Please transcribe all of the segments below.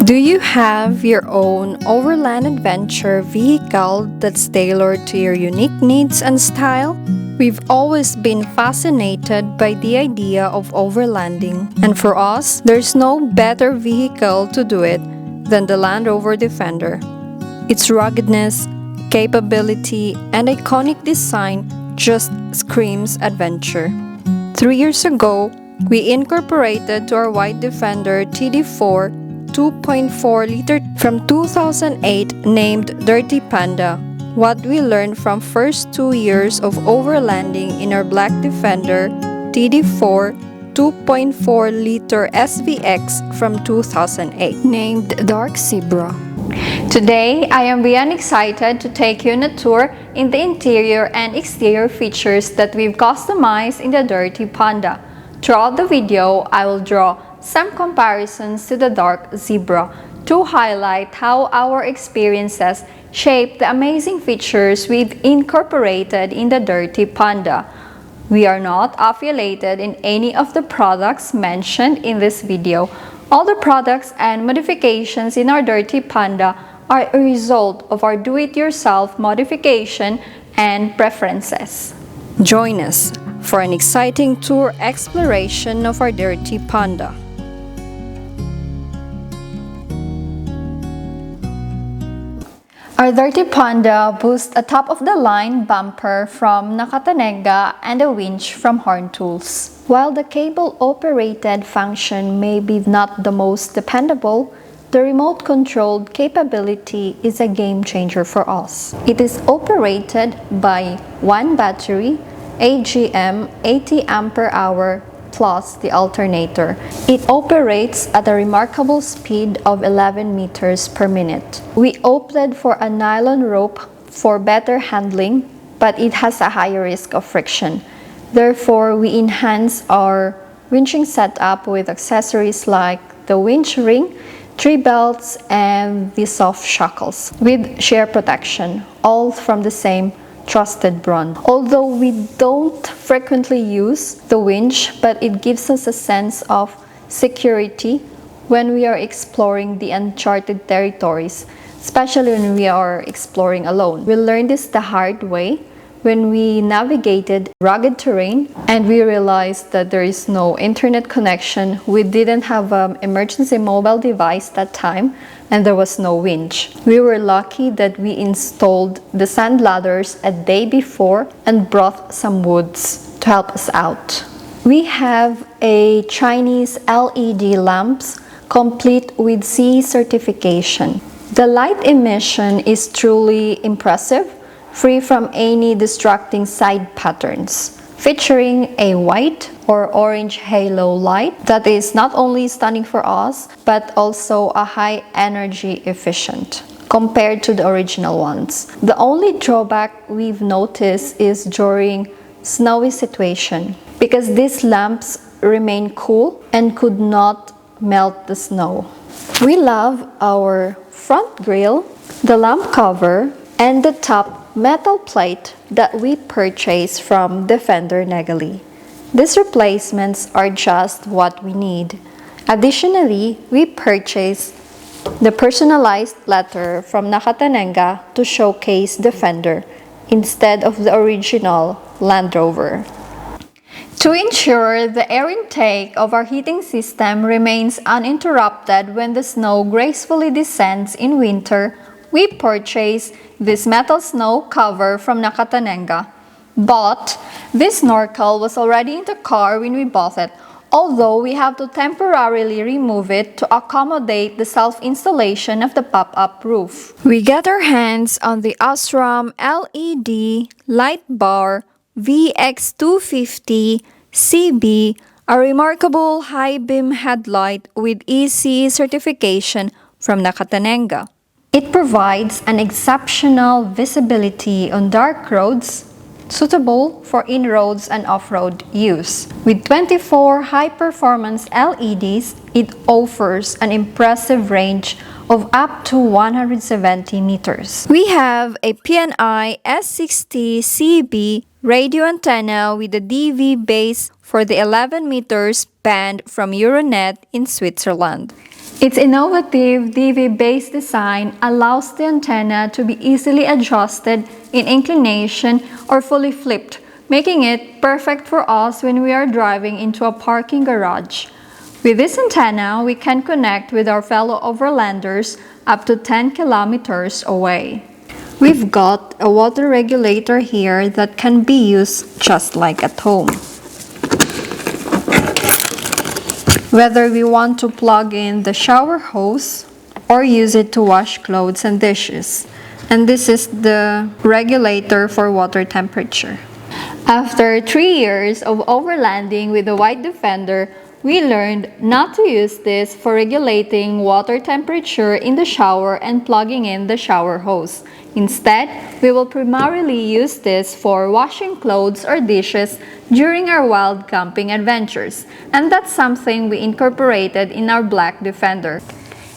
Do you have your own Overland Adventure vehicle that's tailored to your unique needs and style? We've always been fascinated by the idea of overlanding, and for us, there's no better vehicle to do it than the Land Rover Defender. Its ruggedness, capability, and iconic design just screams adventure. 3 years ago, we incorporated to our white Defender TD4 2.4-liter from 2008 named Dirty Panda. What we learned from first 2 years of overlanding in our black Defender TD4 2.4-liter SVX from 2008 named Dark Zebra. Today, I am beyond excited to take you on a tour in the interior and exterior features that we've customized in the Dirty Panda. Throughout the video, I will draw some comparisons to the Dark Zebra to highlight how our experiences shape the amazing features we've incorporated in the Dirty Panda. We are not affiliated in any of the products mentioned in this video. All the products and modifications in our Dirty Panda are a result of our do-it-yourself modification and preferences. Join us for an exciting tour exploration of our Dirty Panda. Our Dirty Panda boasts a top-of-the-line bumper from Nakatanega and a winch from Horn Tools. While the cable-operated function may be not the most dependable, the remote-controlled capability is a game-changer for us. It is operated by one battery, AGM 80 ampere-hour plus the alternator. It operates at a remarkable speed of 11 meters per minute. We opted for a nylon rope for better handling, but it has a higher risk of friction. Therefore, we enhance our winching setup with accessories like the winch ring, 3 belts, and the soft shackles with shear protection, all from the same trusted brand. Although we don't frequently use the winch, but it gives us a sense of security when we are exploring the uncharted territories, especially when we are exploring alone. We learned this the hard way when we navigated rugged terrain and we realized that there is no internet connection. We didn't have an emergency mobile device that time, and there was no winch. We were lucky that we installed the sand ladders a day before and brought some woods to help us out. We have a Chinese LED lamps complete with CE certification. The light emission is truly impressive, free from any distracting side patterns, featuring a white or orange halo light that is not only stunning for us, but also a high energy efficient compared to the original ones. The only drawback we've noticed is during snowy situation, because these lamps remain cool and could not melt the snow. We love our front grille, the lamp cover, and the top metal plate that we purchased from Defender Negali. These replacements are just what we need. Additionally, we purchased the personalized letter from Nakatanega to showcase Defender instead of the original Land Rover. To ensure the air intake of our heating system remains uninterrupted when the snow gracefully descends in winter, we purchased this metal snow cover from Nakatanega. But this snorkel was already in the car when we bought it, although we have to temporarily remove it to accommodate the self-installation of the pop-up roof. We got our hands on the Osram LED Light Bar VX250 CB, a remarkable high-beam headlight with ECE certification from Nakatanega. It provides an exceptional visibility on dark roads, suitable for in-roads and off-road use. With 24 high-performance LEDs, it offers an impressive range of up to 170 meters. We have a PNI S60 CB radio antenna with a DV base for the 11 meters band from Euronet in Switzerland. Its innovative DV-based design allows the antenna to be easily adjusted in inclination or fully flipped, making it perfect for us when we are driving into a parking garage. With this antenna, we can connect with our fellow overlanders up to 10 kilometers away. We've got a water regulator here that can be used just like at home. Whether we want to plug in the shower hose or use it to wash clothes and dishes. And this is the regulator for water temperature. After 3 years of overlanding with the White Defender, we learned not to use this for regulating water temperature in the shower and plugging in the shower hose. Instead, we will primarily use this for washing clothes or dishes during our wild camping adventures, and that's something we incorporated in our Black Defender.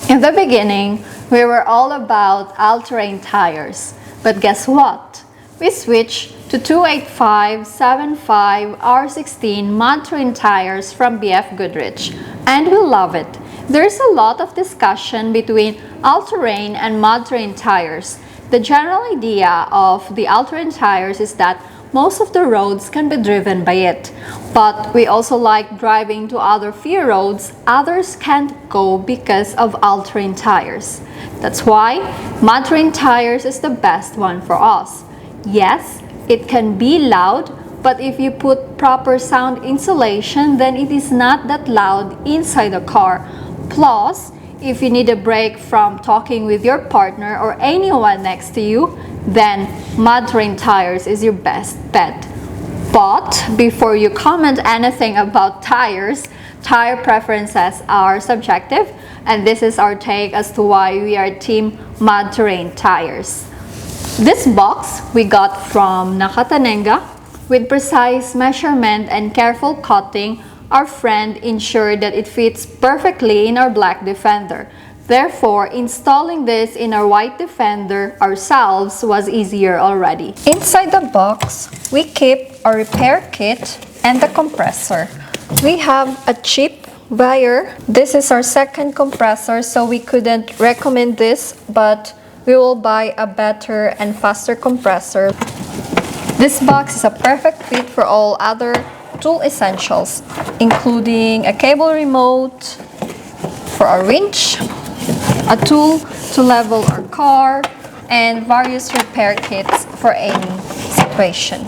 In the beginning, we were all about all-terrain tires, but guess what? We switched to 285/75 R16 mud terrain tires from BF Goodrich, and we love it. There's a lot of discussion between all-terrain and mud terrain tires. The general idea of the all-terrain tires is that most of the roads can be driven by it, but we also like driving to other few roads others can't go because of all-terrain tires. That's why mud terrain tires is the best one for us. Yes, it can be loud, but if you put proper sound insulation, then it is not that loud inside the car. Plus, if you need a break from talking with your partner or anyone next to you, then mud terrain tires is your best bet. But before you comment anything about tires, tire preferences are subjective, and this is our take as to why we are team mud terrain tires. This box we got from Nakatanenga. With precise measurement and careful cutting, our friend ensured that it fits perfectly in our Black Defender. Therefore, installing this in our White Defender ourselves was easier already. Inside the box, we keep our repair kit and the compressor. We have a cheap wire. This is our second compressor, so we couldn't recommend this, but we will buy a better and faster compressor. This box is a perfect fit for all other tool essentials, including a cable remote for our winch, a tool to level our car, and various repair kits for any situation.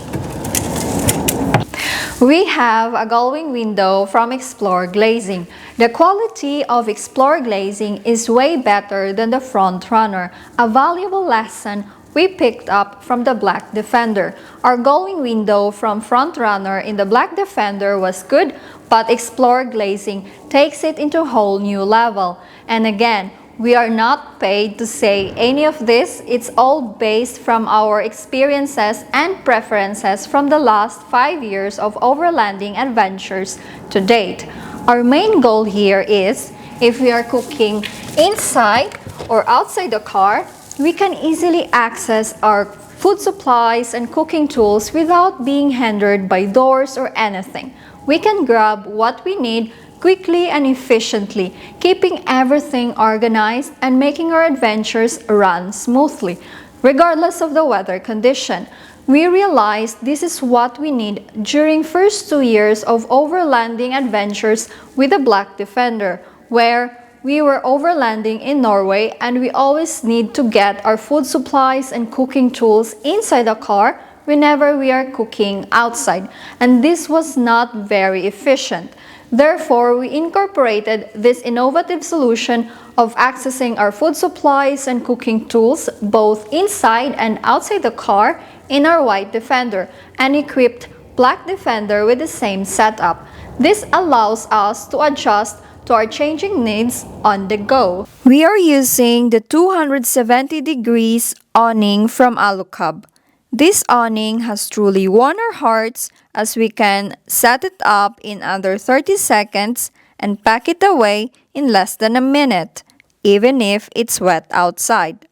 We have a gullwing window from Explore Glazing. The quality of Explore Glazing is way better than the Front Runner, a valuable lesson we picked up from the Black Defender. Our gullwing window from Front Runner in the Black Defender was good, but Explore Glazing takes it into a whole new level. And again, we are not paid to say any of this. It's all based from our experiences and preferences from the last 5 years of overlanding adventures to date. Our main goal here is, if we are cooking inside or outside the car, we can easily access our food supplies and cooking tools without being hindered by doors or anything. We can grab what we need quickly and efficiently, keeping everything organized and making our adventures run smoothly, regardless of the weather condition. We realized this is what we need during first 2 years of overlanding adventures with the Black Defender, where we were overlanding in Norway and we always need to get our food supplies and cooking tools inside the car whenever we are cooking outside, and this was not very efficient. Therefore, we incorporated this innovative solution of accessing our food supplies and cooking tools both inside and outside the car in our White Defender and equipped Black Defender with the same setup. This allows us to adjust to our changing needs on the go. We are using the 270 degrees awning from Alucab. This awning has truly won our hearts as we can set it up in under 30 seconds and pack it away in less than a minute, even if it's wet outside.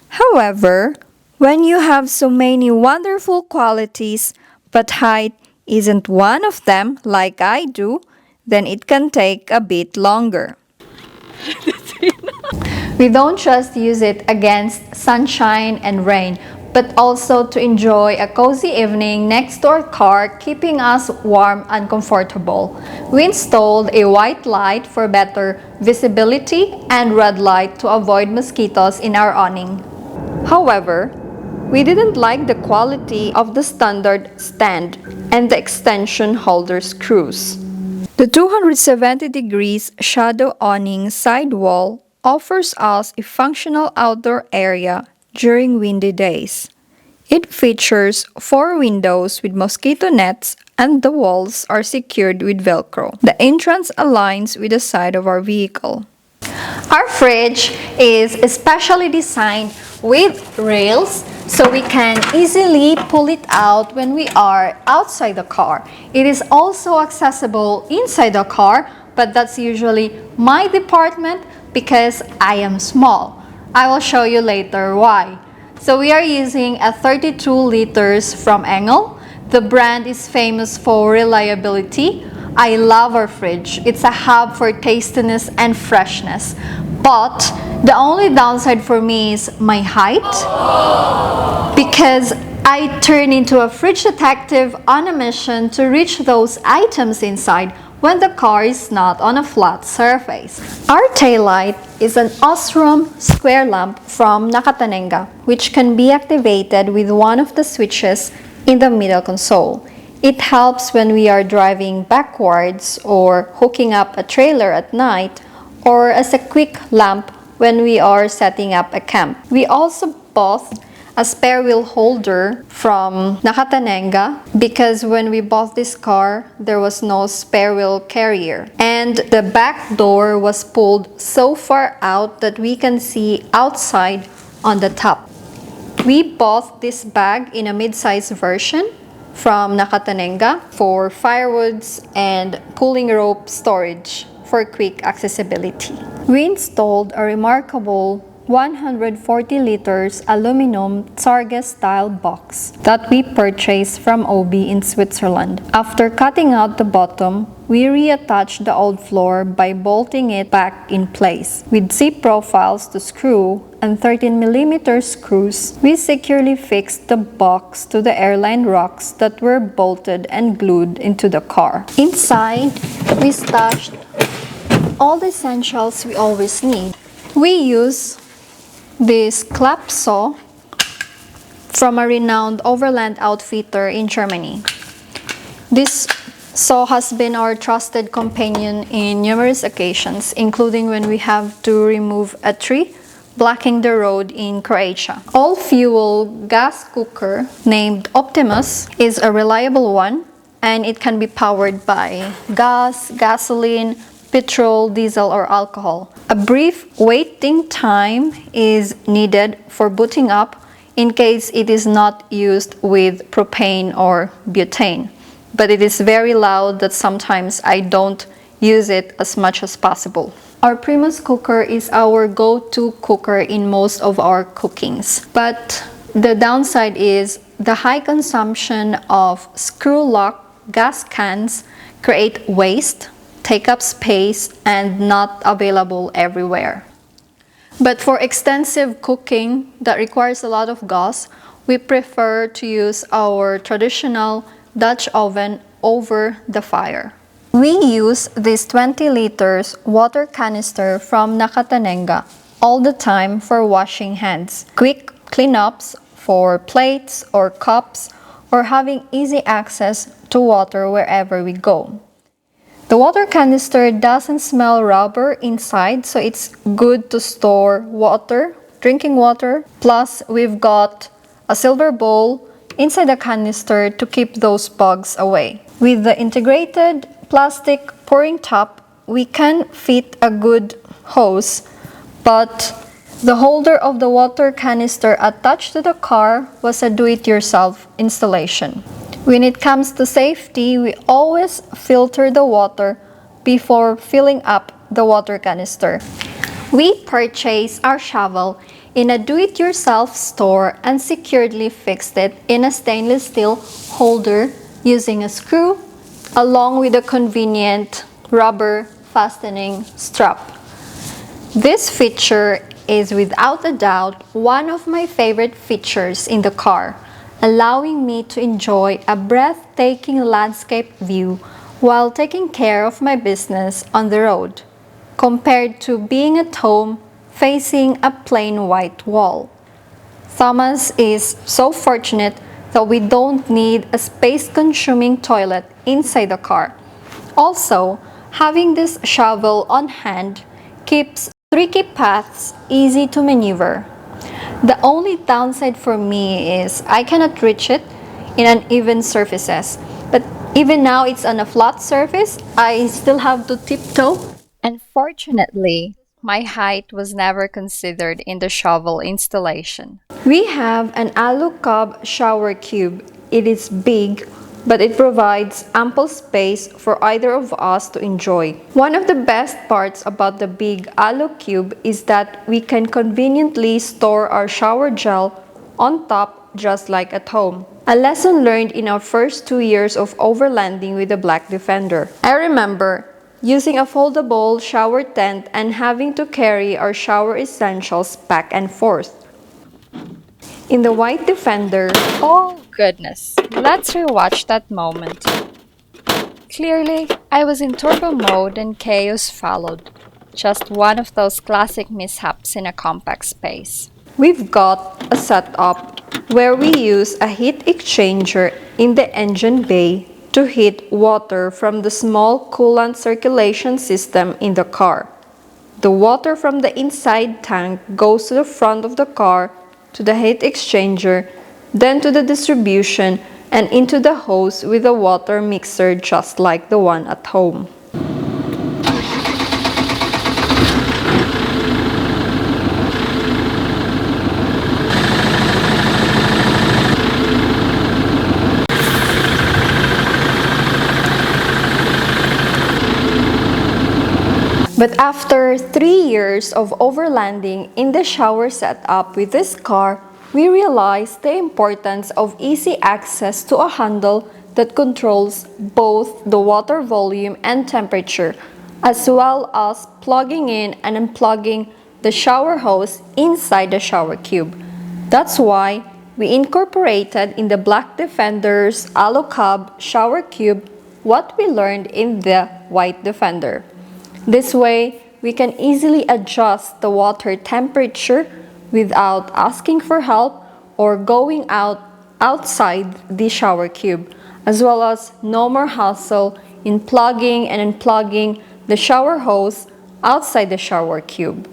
However, when you have so many wonderful qualities but height isn't one of them like I do, then it can take a bit longer. We don't just use it against sunshine and rain, but also to enjoy a cozy evening next to our car, keeping us warm and comfortable. We installed a white light for better visibility and red light to avoid mosquitoes in our awning. However, we didn't like the quality of the standard stand and the extension holder screws. The 270 degrees shadow awning sidewall offers us a functional outdoor area during windy days. It features 4 windows with mosquito nets and the walls are secured with Velcro. The entrance aligns with the side of our vehicle. Our fridge is especially designed with rails so we can easily pull it out when we are outside the car. It is also accessible inside the car, but that's usually my department because I am small. I will show you later why. So we are using a 32 liters from Engel. The brand is famous for reliability. I love our fridge. It's a hub for tastiness and freshness. But the only downside for me is my height because I turn into a fridge detective on a mission to reach those items inside when the car is not on a flat surface. Our taillight is an Osram square lamp from Nakatanenga, which can be activated with one of the switches in the middle console. It helps when we are driving backwards or hooking up a trailer at night, or as a quick lamp when we are setting up a camp. We also bought a spare wheel holder from Nakatanenga because when we bought this car, there was no spare wheel carrier. And the back door was pulled so far out that we can see outside on the top. We bought this bag in a mid-size version from Nakatanenga for firewoods and pulling rope storage for quick accessibility. We installed a remarkable 140 liters aluminum Target style box that we purchased from Obi in Switzerland. After cutting out the bottom, we reattached the old floor by bolting it back in place. With zip profiles to screw and 13mm screws, we securely fixed the box to the airline rocks that were bolted and glued into the car. Inside, we stashed all the essentials we always need. We use this clap saw from a renowned Overland outfitter in Germany. This saw has been our trusted companion in numerous occasions, including when we have to remove a tree blocking the road in Croatia. All-fuel gas cooker named Optimus is a reliable one, and it can be powered by gas, gasoline, petrol, diesel, or alcohol. A brief waiting time is needed for booting up in case it is not used with propane or butane. But it is very loud that sometimes I don't use it as much as possible. Our Primus cooker is our go-to cooker in most of our cookings. But the downside is the high consumption of screw-lock gas cans create waste, take up space, and not available everywhere. But for extensive cooking that requires a lot of gas, we prefer to use our traditional Dutch oven over the fire. We use this 20 liters water canister from Nakatanenga all the time for washing hands, quick cleanups for plates or cups, or having easy access to water wherever we go. The water canister doesn't smell rubber inside, so it's good to store water, drinking water. Plus, we've got a silver bowl inside the canister to keep those bugs away. With the integrated plastic pouring top, we can fit a good hose, but the holder of the water canister attached to the car was a do-it-yourself installation. When it comes to safety, we always filter the water before filling up the water canister. We purchased our shovel in a do-it-yourself store and securely fixed it in a stainless steel holder using a screw along with a convenient rubber fastening strap. This feature is without a doubt one of my favorite features in the car, allowing me to enjoy a breathtaking landscape view while taking care of my business on the road, compared to being at home facing a plain white wall. Thomas is so fortunate that we don't need a space-consuming toilet inside the car. Also, having this shovel on hand keeps tricky paths easy to maneuver. The only downside for me is I cannot reach it in uneven surfaces. But even now it's on a flat surface, I still have to tiptoe. Unfortunately, my height was never considered in the shovel installation. We have an alu cob shower cube. It is big, but it provides ample space for either of us to enjoy. One of the best parts about the big alu cube is that we can conveniently store our shower gel on top just like at home. A lesson learned in our first 2 years of overlanding with the Black Defender. I remember using a foldable shower tent and having to carry our shower essentials back and forth. In the White Defender, Oh goodness, let's rewatch that moment. Clearly, I was in turbo mode and chaos followed. Just one of those classic mishaps in a compact space. we've got a setup where we use a heat exchanger in the engine bay to heat water from the small coolant circulation system in the car. The water from the inside tank goes to the front of the car, to the heat exchanger, then to the distribution and into the hose with a water mixer just like the one at home. But after 3 years of overlanding in the shower setup with this car, we realized the importance of easy access to a handle that controls both the water volume and temperature, as well as plugging in and unplugging the shower hose inside the shower cube. That's why we incorporated in the Black Defender's Alu Cub shower cube what we learned in the White Defender. This way, we can easily adjust the water temperature without asking for help or going outside the shower cube, as well as no more hassle in plugging and unplugging the shower hose outside the shower cube.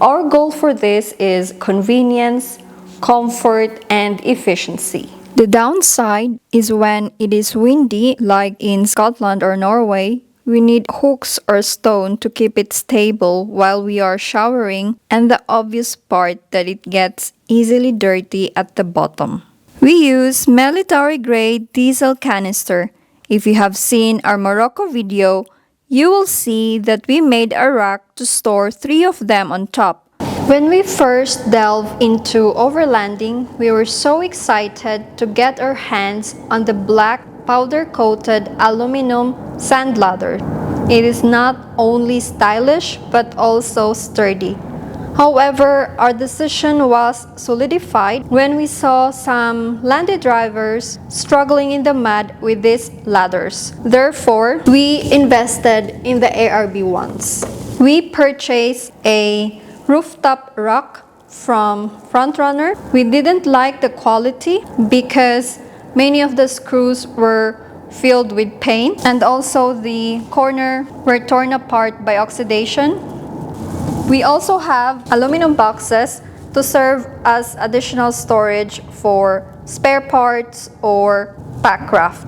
Our goal for this is convenience, comfort, and efficiency. The downside is when it is windy, like in Scotland or Norway, we need hooks or stone to keep it stable while we are showering, and the obvious part that it gets easily dirty at the bottom. We use military-grade diesel canister. If you have seen our Morocco video, you will see that we made a rack to store 3 of them on top. When we first delved into overlanding, we were so excited to get our hands on the black powder-coated aluminum sand ladder. It is not only stylish but also sturdy. However, our decision was solidified when we saw some landed drivers struggling in the mud with these ladders. Therefore, we invested in the ARB ones. We purchased a rooftop rack from Frontrunner. We didn't like the quality because many of the screws were filled with paint, and also the corner were torn apart by oxidation. We also have aluminum boxes to serve as additional storage for spare parts or packraft.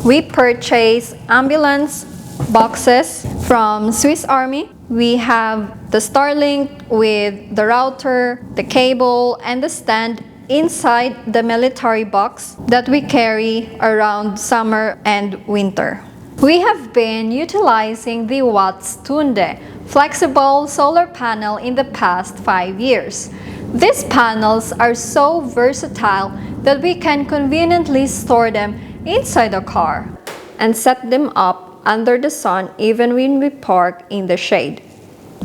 We purchased ambulance boxes from Swiss Army. We have the Starlink with the router, the cable, and the stand inside the military box that we carry around summer and winter. We have been utilizing the Watts Tunde flexible solar panel in the past 5 years. These panels are so versatile that we can conveniently store them inside the car and set them up under the sun even when we park in the shade.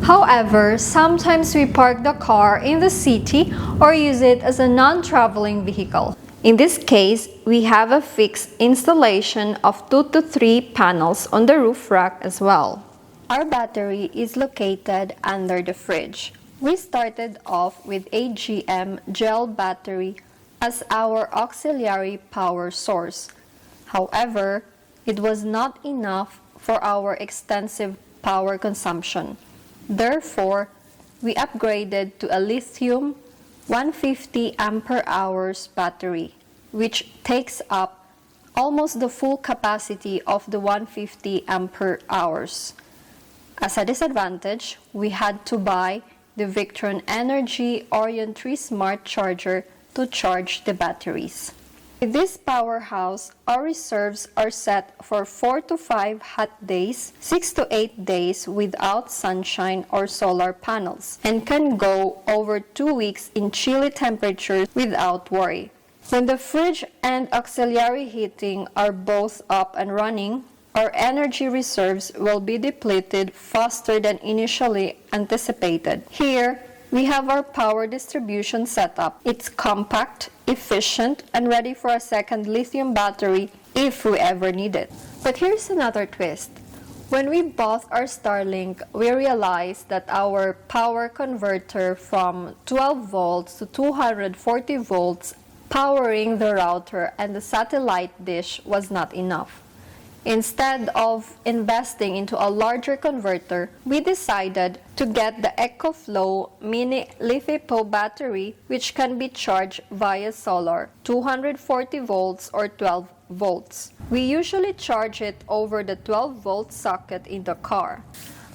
However, sometimes we park the car in the city or use it as a non-traveling vehicle. In this case, we have a fixed installation of 2 to 3 panels on the roof rack as well. Our battery is located under the fridge. We started off with a GM gel battery as our auxiliary power source. However, it was not enough for our extensive power consumption. Therefore, we upgraded to a lithium 150 ampere hours battery, which takes up almost the full capacity of the 150 ampere hours. As a disadvantage, we had to buy the Victron Energy Orion 3 Smart Charger to charge the batteries. With this powerhouse, our reserves are set for 4 to 5 hot days, 6 to 8 days without sunshine or solar panels, and can go over 2 weeks in chilly temperatures without worry. When the fridge and auxiliary heating are both up and running, our energy reserves will be depleted faster than initially anticipated. Here, we have our power distribution setup. It's compact, efficient, and ready for a second lithium battery if we ever need it. But here's another twist. When we bought our Starlink, we realized that our power converter from 12 volts to 240 volts powering the router and the satellite dish was not enough. Instead of investing into a larger converter, we decided to get the EcoFlow Mini LiFePO battery, which can be charged via solar, 240 volts or 12 volts. We usually charge it over the 12-volt socket in the car.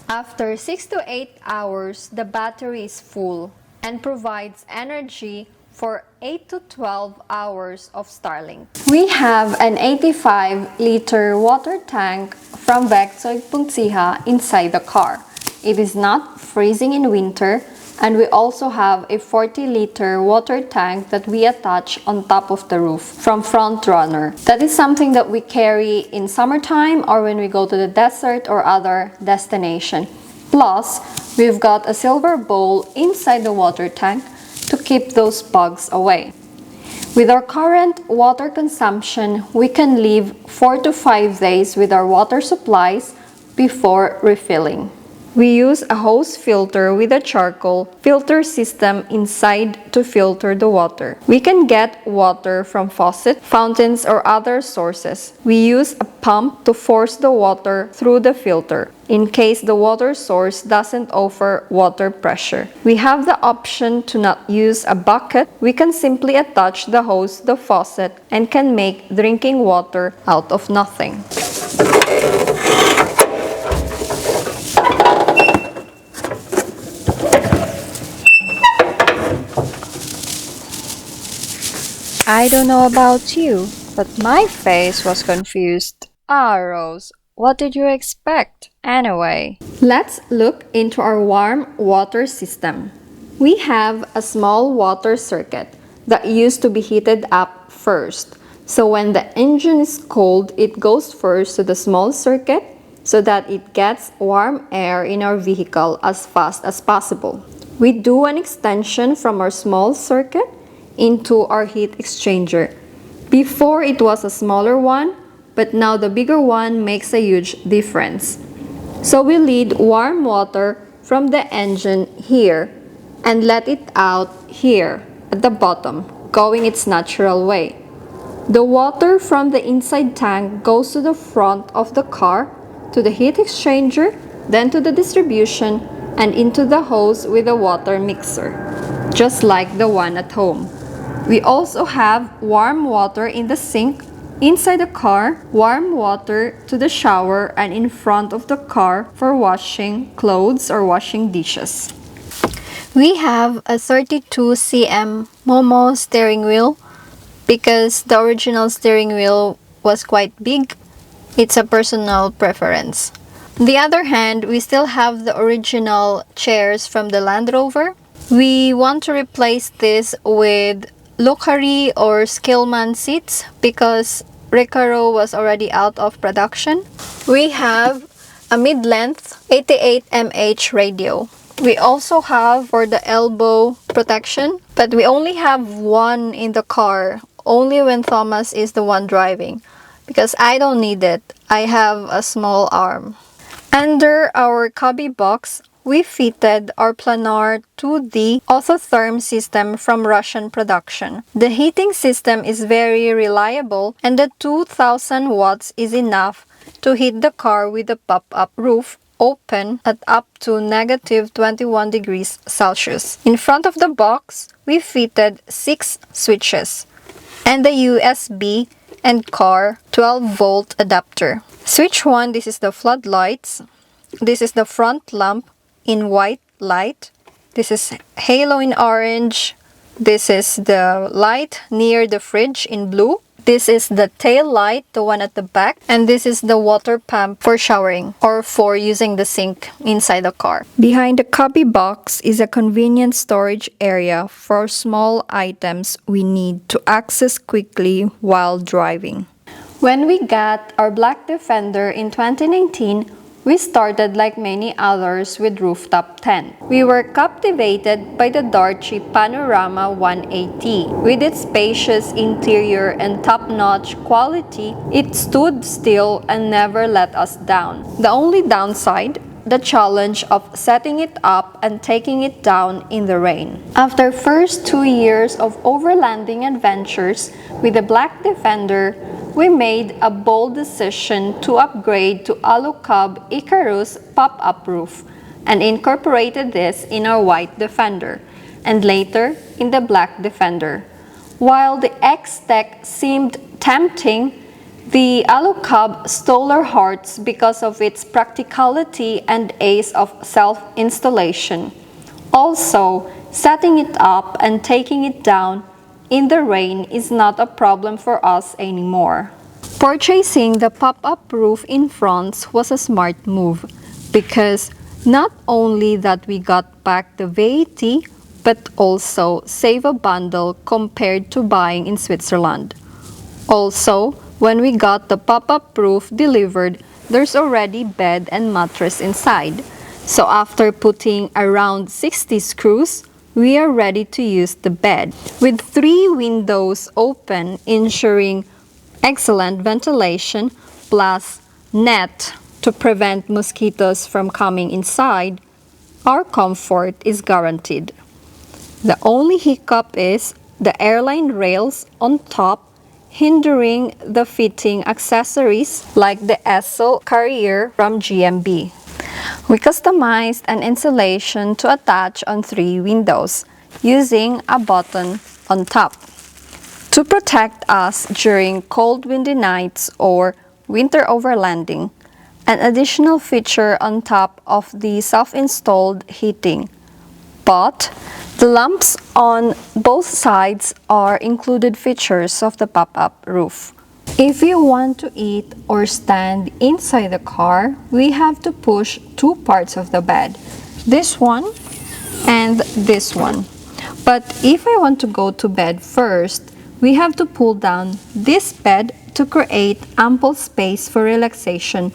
After 6 to 8 hours, the battery is full and provides energy for 8 to 12 hours of Starlink. We have an 85-liter water tank from Vectoy Puntsiha inside the car. It is not freezing in winter, and we also have a 40-liter water tank that we attach on top of the roof from Front Runner. That is something that we carry in summertime or when we go to the desert or other destination. Plus, we've got a silver bowl inside the water tank to keep those bugs away. With our current water consumption, we can live 4 to 5 days with our water supplies before refilling. We use a hose filter with a charcoal filter system inside to filter the water. We can get water from faucets, fountains, or other sources. We use a pump to force the water through the filter in case the water source doesn't offer water pressure. We have the option to not use a bucket. We can simply attach the hose to the faucet and can make drinking water out of nothing. I don't know about you, but my face was confused. Rose, what did you expect anyway? Let's look into our warm water system. We have a small water circuit that used to be heated up first. So when the engine is cold, it goes first to the small circuit so that it gets warm air in our vehicle as fast as possible. We do an extension from our small circuit into our heat exchanger. Before it was a smaller one, but now the bigger one makes a huge difference. So we lead warm water from the engine here and let it out here at the bottom, going its natural way. The water from the inside tank goes to the front of the car, to the heat exchanger, then to the distribution, and into the hose with a water mixer, just like the one at home. We also have warm water in the sink, inside the car, warm water to the shower, and in front of the car for washing clothes or washing dishes. We have a 32 cm Momo steering wheel because the original steering wheel was quite big. It's a personal preference. On the other hand, we still have the original chairs from the Land Rover. We want to replace this with Lucari or Skillman seats because Recaro was already out of production. We have a mid-length 88 mH radio. We also have for the elbow protection, but we only have one in the car, only when Thomas is the one driving, because I don't need it. I have a small arm. Under our cubby box, we fitted our planar 2D autotherm system from Russian production. The heating system is very reliable, and the 2000 watts is enough to heat the car with a pop-up roof open at up to negative 21 degrees Celsius. In front of the box, we fitted 6 switches and the USB and car 12-volt adapter. Switch 1, this is the floodlights. This is the front lamp in white light. This is halo in orange. This is the light near the fridge in blue. This is the tail light, the one at the back. And this is the water pump for showering or for using the sink inside the car. Behind the cubby box is a convenient storage area for small items we need to access quickly while driving. When we got our black Defender in 2019, we started like many others with rooftop tent. We were captivated by the Darchi Panorama 180. With its spacious interior and top-notch quality, it stood still and never let us down. The only downside, the challenge of setting it up and taking it down in the rain. After first 2 years of overlanding adventures with the Black Defender, we made a bold decision to upgrade to Alucab Icarus pop-up roof and incorporated this in our white Defender and later in the black Defender. While the X-Tech seemed tempting, the Alucab stole our hearts because of its practicality and ease of self-installation. Also, setting it up and taking it down in the rain is not a problem for us anymore. Purchasing the pop-up roof in France was a smart move because not only that we got back the VAT, but also save a bundle compared to buying in Switzerland. Also, when we got the pop-up roof delivered, there's already bed and mattress inside. So after putting around 60 screws, we are ready to use the bed. With 3 windows open, ensuring excellent ventilation, plus net to prevent mosquitoes from coming inside, our comfort is guaranteed. The only hiccup is the airline rails on top hindering the fitting accessories like the ESO carrier from GMB. We customized an insulation to attach on 3 windows using a button on top. To protect us during cold windy nights or winter overlanding, an additional feature on top of the self-installed heating. But the lamps on both sides are included features of the pop-up roof. If you want to eat or stand inside the car, we have to push 2 parts of the bed, this one and this one. But if I want to go to bed first, we have to pull down this bed to create ample space for relaxation,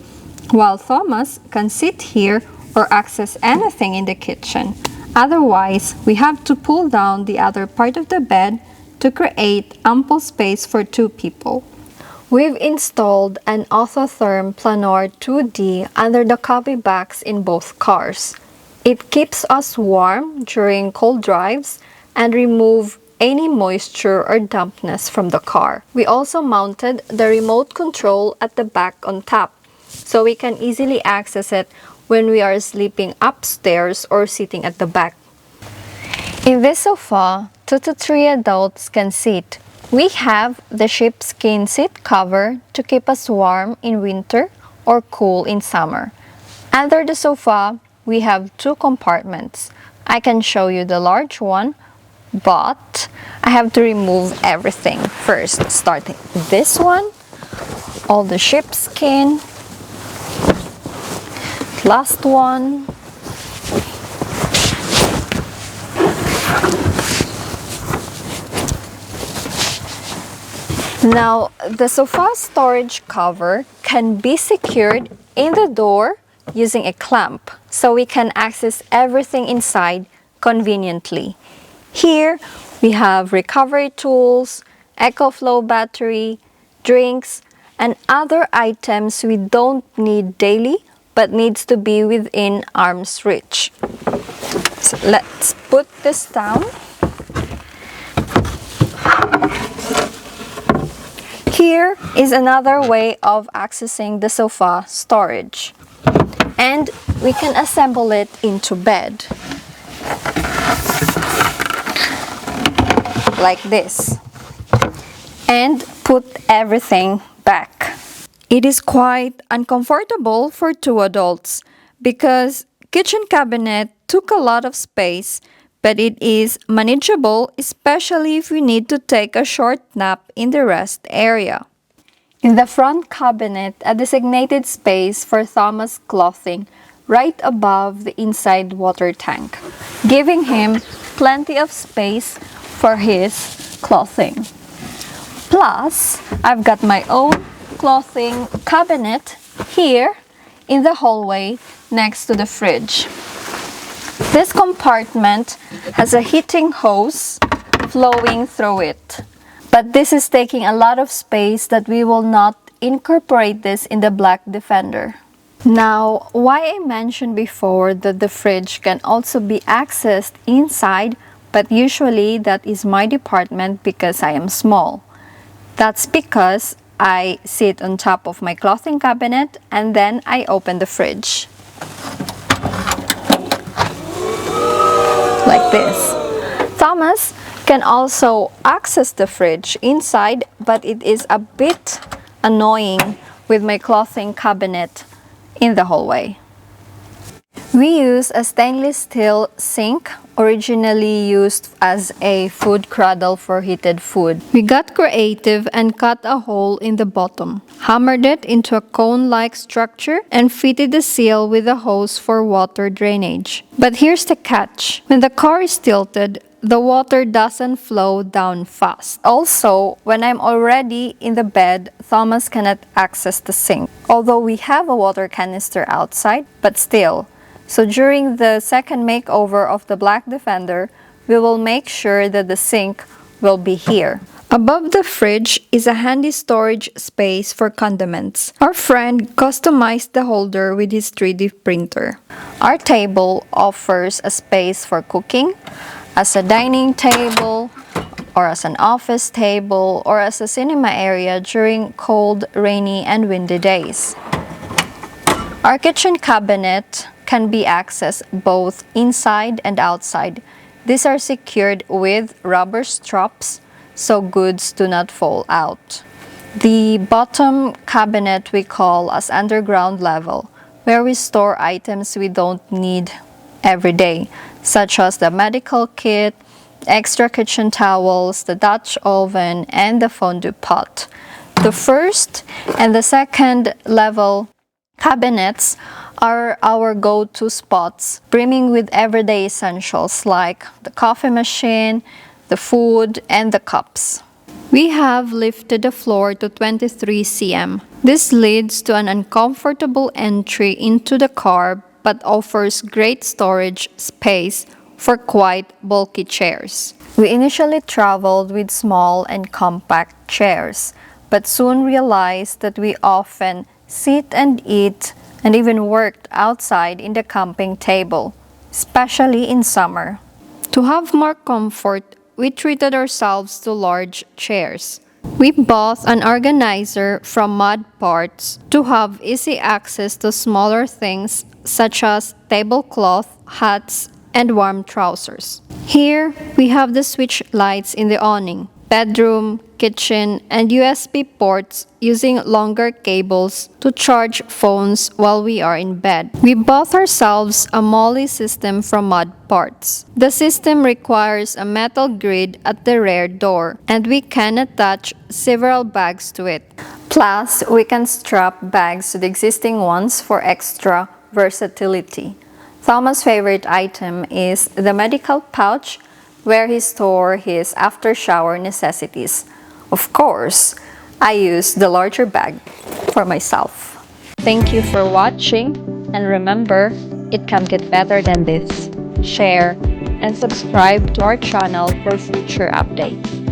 while Thomas can sit here or access anything in the kitchen. Otherwise, we have to pull down the other part of the bed to create ample space for 2 people. We've installed an Autotherm Planar 2D under the cubby backs in both cars. It keeps us warm during cold drives and remove any moisture or dampness from the car. We also mounted the remote control at the back on top, so we can easily access it when we are sleeping upstairs or sitting at the back. In this sofa, 2 to 3 adults can sit. We have the sheepskin seat cover to keep us warm in winter or cool in summer. Under the sofa, we have 2 compartments. I can show you the large one, but I have to remove everything first, starting this one, all the sheepskin, last one, now the sofa storage cover can be secured in the door using a clamp so we can access everything inside conveniently. Here, we have recovery tools, EcoFlow battery, drinks, and other items we don't need daily but needs to be within arm's reach. So let's put this down. Here is another way of accessing the sofa storage, and we can assemble it into bed like this and put everything back. It is quite uncomfortable for two adults because kitchen cabinet took a lot of space, but it is manageable, especially if we need to take a short nap in the rest area. In the front cabinet, a designated space for Thomas' clothing right above the inside water tank, giving him plenty of space for his clothing. Plus, I've got my own clothing cabinet here in the hallway next to the fridge. This compartment has a heating hose flowing through it, but this is taking a lot of space that we will not incorporate this in the Black Defender. Now, why I mentioned before that the fridge can also be accessed inside, but usually that is my department because I am small. That's because I sit on top of my clothing cabinet and then I open the fridge. Like this. Thomas can also access the fridge inside, but it is a bit annoying with my clothing cabinet in the hallway. We use a stainless steel sink, originally used as a food cradle for heated food. We got creative and cut a hole in the bottom, hammered it into a cone-like structure, and fitted the seal with a hose for water drainage. But here's the catch. When the car is tilted, the water doesn't flow down fast. Also, when I'm already in the bed, Thomas cannot access the sink. Although we have a water canister outside, but still. So during the second makeover of the Black Defender, we will make sure that the sink will be here. Above the fridge is a handy storage space for condiments. Our friend customized the holder with his 3D printer. Our table offers a space for cooking, as a dining table, or as an office table, or as a cinema area during cold, rainy, and windy days. Our kitchen cabinet can be accessed both inside and outside. These are secured with rubber straps so goods do not fall out. The bottom cabinet we call as underground level, where we store items we don't need every day, such as the medical kit, extra kitchen towels, the Dutch oven, and the fondue pot. The first and the second level cabinets are our go-to spots, brimming with everyday essentials like the coffee machine, the food, and the cups. We have lifted the floor to 23 cm. This leads to an uncomfortable entry into the car but offers great storage space for quite bulky chairs. We initially traveled with small and compact chairs, but soon realized that we often sit and eat and even worked outside in the camping table, especially in summer. To have more comfort, we treated ourselves to large chairs. We bought an organizer from Mud Parts to have easy access to smaller things such as tablecloth, hats, and warm trousers. Here, we have the switch lights in the awning, bedroom, kitchen, and USB ports using longer cables to charge phones while we are in bed. We bought ourselves a MOLLE system from Mud Parts. The system requires a metal grid at the rear door, and we can attach several bags to it. Plus, we can strap bags to the existing ones for extra versatility. Thomas' favorite item is the medical pouch where he stores his after-shower necessities. Of course, I use the larger bag for myself. Thank you for watching, And remember, it can get better than this. Share and subscribe to our channel for future updates.